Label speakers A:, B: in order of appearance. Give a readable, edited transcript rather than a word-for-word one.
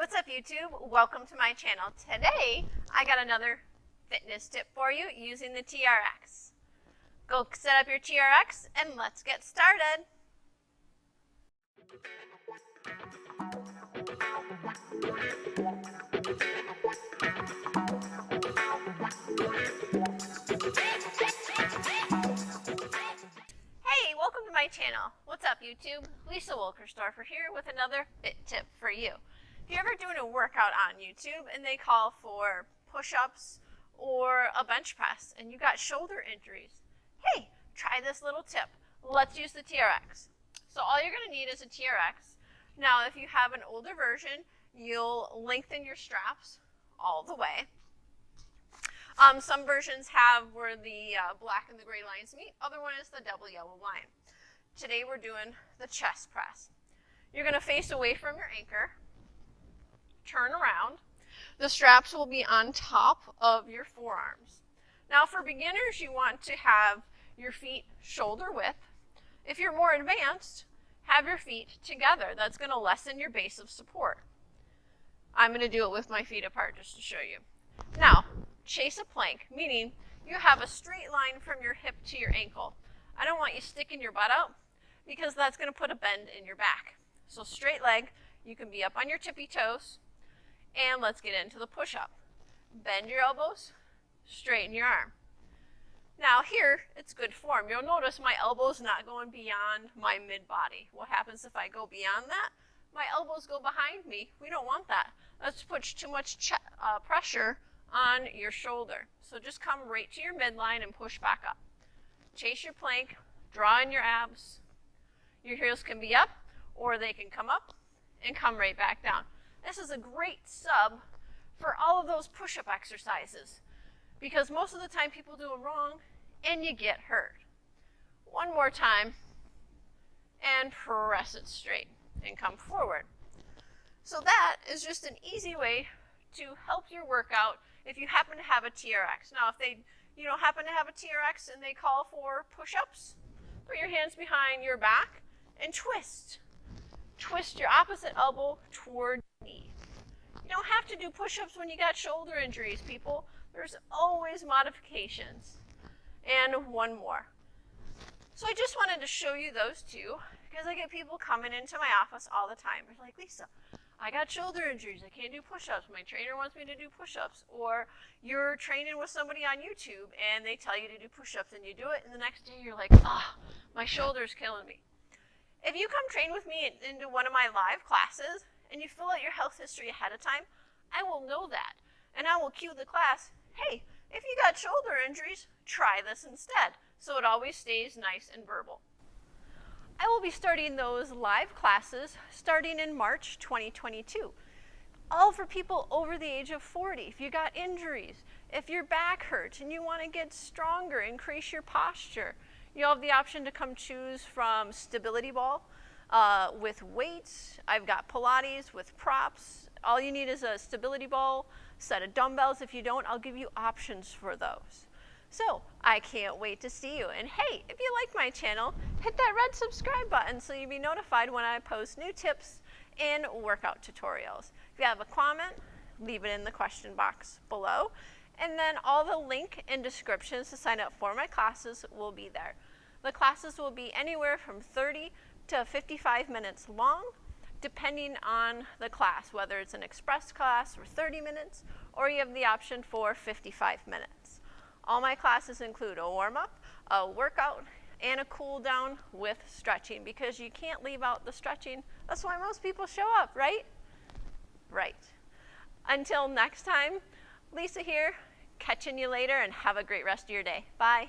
A: What's up YouTube? Welcome to my channel. Today I got another fitness tip for you using the TRX. Go set up your TRX and let's get started. Hey, welcome to my channel. What's up YouTube? Lisa Wilkersdorfer here with another fit tip for you. If you're ever doing a workout on YouTube and they call for push-ups or a bench press and you got shoulder injuries, hey, try this little tip. Let's use the TRX. So all you're going to need is a TRX. Now if you have an older version, you'll lengthen your straps all the way. Some versions have where the black and the gray lines meet. Other one is the double yellow line. Today we're doing the chest press. You're going to face away from your anchor. Turn around. The straps will be on top of your forearms. Now for beginners, you want to have your feet shoulder width. If you're more advanced, have your feet together. That's going to lessen your base of support. I'm going to do it with my feet apart just to show you. Now, chase a plank, meaning you have a straight line from your hip to your ankle. I don't want you sticking your butt out because that's going to put a bend in your back. So straight leg, you can be up on your tippy toes. And let's get into the push-up. Bend your elbows, straighten your arm. Now here, it's good form. You'll notice my elbow's not going beyond my mid-body. What happens if I go beyond that? My elbows go behind me. We don't want that. That's puts too much pressure on your shoulder. So just come right to your midline and push back up. Chase your plank, draw in your abs. Your heels can be up or they can come up and come right back down. This is a great sub for all of those push-up exercises because most of the time people do them wrong and you get hurt. One more time and press it straight and come forward. So that is just an easy way to help your workout if you happen to have a TRX. Now if you don't happen to have a TRX and they call for push-ups, put your hands behind your back and twist. Twist your opposite elbow toward knee. You don't have to do push-ups when you got shoulder injuries, people. There's always modifications. And one more. So I just wanted to show you those two because I get people coming into my office all the time. They're like, Lisa, I got shoulder injuries. I can't do push-ups. My trainer wants me to do push-ups. Or you're training with somebody on YouTube and they tell you to do push-ups and you do it and the next day you're like, my shoulder's killing me. If you come train with me into one of my live classes and you fill out your health history ahead of time, I will know that. And I will cue the class, hey, if you got shoulder injuries, try this instead. So it always stays nice and verbal. I will be starting those live classes starting in March 2022. All for people over the age of 40. If you got injuries, if your back hurts and you want to get stronger, increase your posture, you'll have the option to come choose from stability ball with weights. I've got Pilates with props. All you need is a stability ball, set of dumbbells. If you don't, I'll give you options for those. So I can't wait to see you. And hey, if you like my channel, hit that red subscribe button so you'll be notified when I post new tips and workout tutorials. If you have a comment, leave it in the question box below. And then all the link and descriptions to sign up for my classes will be there. The classes will be anywhere from 30 to 55 minutes long, depending on the class, whether it's an express class for 30 minutes or you have the option for 55 minutes. All my classes include a warm-up, a workout, and a cool down with stretching because you can't leave out the stretching. That's why most people show up, right? Right. Until next time, Lisa here. Catching you later and have a great rest of your day. Bye.